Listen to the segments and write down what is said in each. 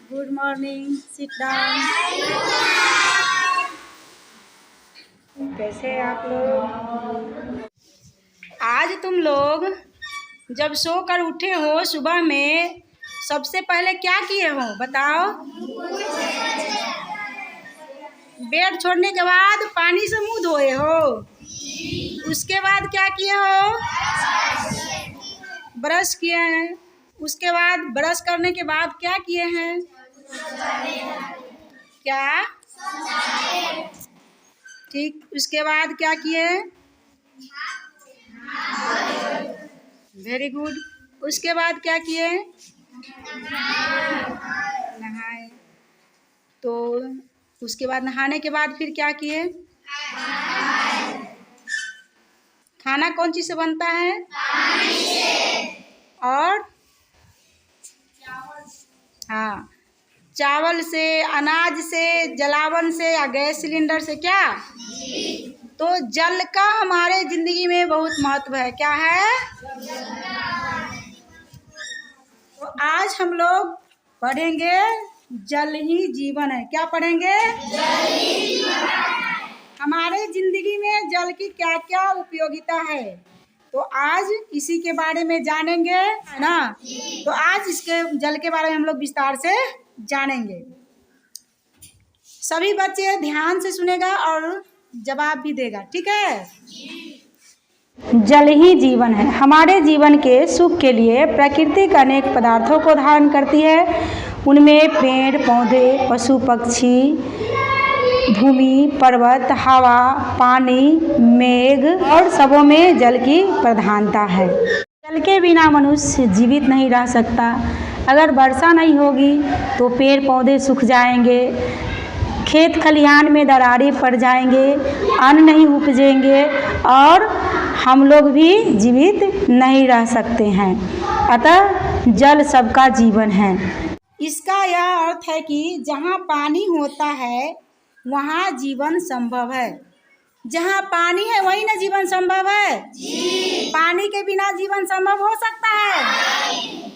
Good morning, sit down. कैसे हैं आप लोग? आज तुम लोग जब सोकर उठे हो सुबह में सबसे पहले क्या किए हो बताओ? बेड छोड़ने के बाद पानी से मुंह धोए हो। उसके बाद क्या किए हो? ब्रश किए हैं। उसके बाद ब्रश करने के बाद क्या किए हैं? क्या? ठीक। उसके बाद क्या किए? Very good. उसके बाद क्या किए? नहाए। तो उसके बाद नहाने के बाद फिर क्या किए? खाना कौन चीज़ से बनता है? और हाँ, चावल से, अनाज से, जलावन से या गैस सिलेंडर से। क्या? तो जल का हमारे जिंदगी में बहुत महत्व है। क्या है? तो आज हम लोग पढ़ेंगे जल ही जीवन है। क्या पढ़ेंगे? जल ही जीवन है। हमारे जिंदगी में जल की क्या क्या उपयोगिता है, तो आज इसी के बारे में जानेंगे, है ना? तो आज इसके जल के बारे में हम लोग विस्तार से जानेंगे। सभी बच्चे ध्यान से सुनेगा और जवाब भी देगा, ठीक है? जल ही जीवन है। हमारे जीवन के सुख के लिए प्रकृति अनेक पदार्थों को धारण करती है। उनमें पेड़ पौधे, पशु पक्षी, भूमि, पर्वत, हवा, पानी, मेघ और सबों में जल की प्रधानता है। जल के बिना मनुष्य जीवित नहीं रह सकता। अगर वर्षा नहीं होगी तो पेड़ पौधे सूख जाएंगे, खेत खलिहान में दरारें पड़ जाएंगे, अन्न नहीं उपजेंगे और हम लोग भी जीवित नहीं रह सकते हैं। अतः जल सबका जीवन है। इसका यह अर्थ है कि जहाँ पानी होता है वहाँ जीवन संभव है। जहाँ पानी है वही ना जीवन संभव है। पानी के बिना जीवन संभव हो सकता है?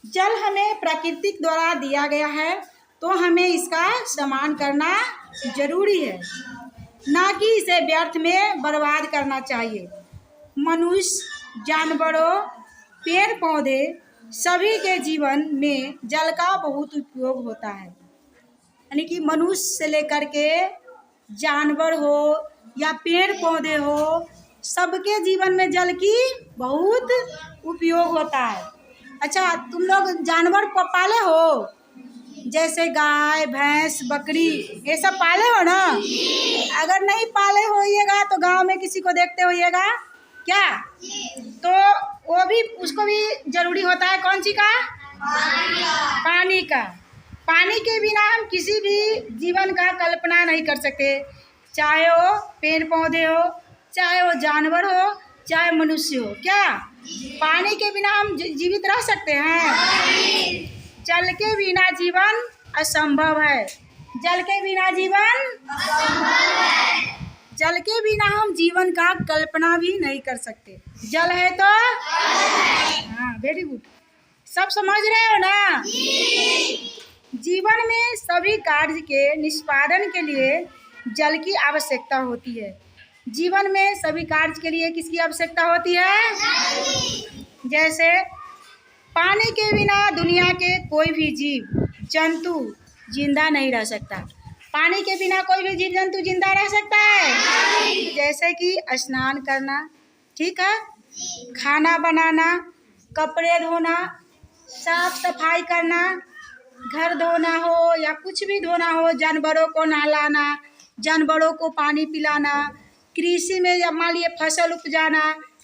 जल हमें प्रकृति द्वारा दिया गया है, तो हमें इसका सम्मान करना जरूरी है, ना कि इसे व्यर्थ में बर्बाद करना चाहिए। मनुष्य, जानवरों, पेड़ पौधे सभी के जीवन में जल का बहुत उपयोग होता है। यानी कि मनुष्य से लेकर के जानवर हो या पेड़ पौधे हो, सबके जीवन में जल की बहुत उपयोग होता है। अच्छा, तुम लोग जानवर पाले हो? जैसे गाय, भैंस, बकरी, ये सब पाले हो ना? अगर नहीं पाले होइएगा तो गांव में किसी को देखते होइएगा क्या? तो वो भी, उसको भी जरूरी होता है कौन सी का? पानी का। पानी के बिना हम किसी भी जीवन का कल्पना नहीं कर सकते, चाहे वो पेड़ पौधे हो, चाहे वो जानवर हो, चाहे मनुष्य हो। क्या पानी के बिना हम जीवित रह सकते हैं? जल के बिना जीवन असंभव है। जल के बिना जीवन असंभव है। जल के बिना हम जीवन का कल्पना भी नहीं कर सकते। जल है तो हाँ, वेरी गुड। सब समझ रहे हो ना? जीवन में सभी कार्य के निष्पादन के लिए जल की आवश्यकता होती है। जीवन में सभी कार्य के लिए किसकी आवश्यकता होती है? जैसे पानी के बिना दुनिया के कोई भी जीव जंतु जिंदा नहीं रह सकता। पानी के बिना कोई भी जीव जंतु जिंदा रह सकता है? जैसे कि स्नान करना, ठीक है, खाना बनाना, कपड़े धोना, साफ सफाई करना, घर धोना हो या कुछ भी धोना हो, जानवरों को नहलाना, जानवरों को पानी पिलाना, कृषि में या मान लिए फसल उपजाना,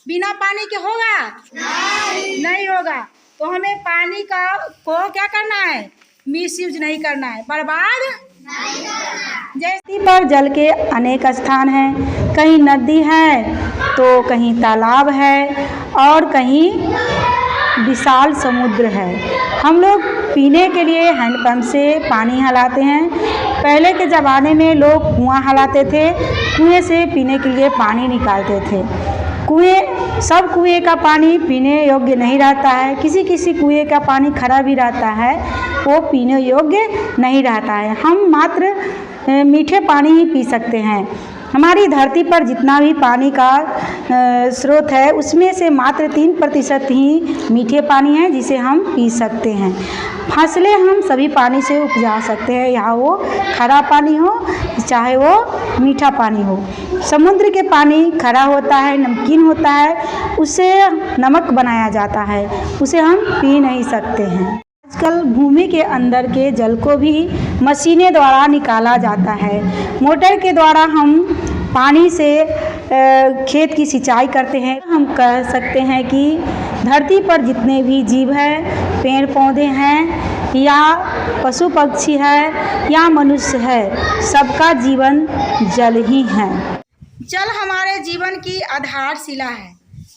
बिना पानी के होगा? नहीं होगा। तो हमें पानी का को क्या करना है? मिसयूज नहीं करना है, बर्बाद नहीं करना। जैसे पर जल के अनेक स्थान हैं। कहीं नदी है तो कहीं तालाब है और कहीं विशाल समुद्र है। हम लोग पीने के लिए हैंडपंप से पानी हलाते हैं। पहले के ज़माने में लोग कुआं हलाते थे, कुएं से पीने के लिए पानी निकालते थे। कुएं सब कुएं का पानी पीने योग्य नहीं रहता है, किसी किसी कुएं का पानी खरा भी रहता है, वो पीने योग्य नहीं रहता है। हम मात्र मीठे पानी ही पी सकते हैं। हमारी धरती पर जितना भी पानी का स्रोत है उसमें से मात्र 3% ही मीठे पानी है जिसे हम पी सकते हैं। फसलें हम सभी पानी से उपजा सकते हैं, या वो खरा पानी हो चाहे वो मीठा पानी हो। समुद्र के पानी खरा होता है, नमकीन होता है, उससे नमक बनाया जाता है, उसे हम पी नहीं सकते हैं। आजकल भूमि के अंदर के जल को भी मशीनें द्वारा निकाला जाता है। मोटर के द्वारा हम पानी से खेत की सिंचाई करते हैं। हम कह सकते हैं कि धरती पर जितने भी जीव हैं, पेड़ पौधे हैं, या पशु पक्षी है, या मनुष्य है, सबका जीवन जल ही है। जल हमारे जीवन की आधारशिला है।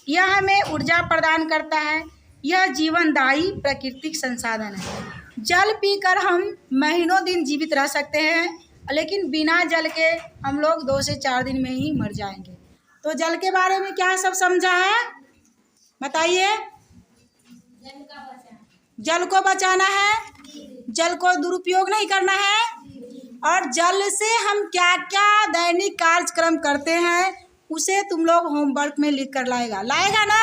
यह हमें ऊर्जा प्रदान करता है। यह जीवनदायी प्राकृतिक संसाधन है। जल पीकर हम महीनों दिन जीवित रह सकते हैं, लेकिन बिना जल के हम लोग 2 से 4 दिन में ही मर जाएंगे। तो जल के बारे में क्या सब समझा है बताइए। जल को बचाना है, जल को दुरुपयोग नहीं करना है, और जल से हम क्या क्या दैनिक कार्यक्रम करते हैं उसे तुम लोग होमवर्क में लिख कर लाएगा ना।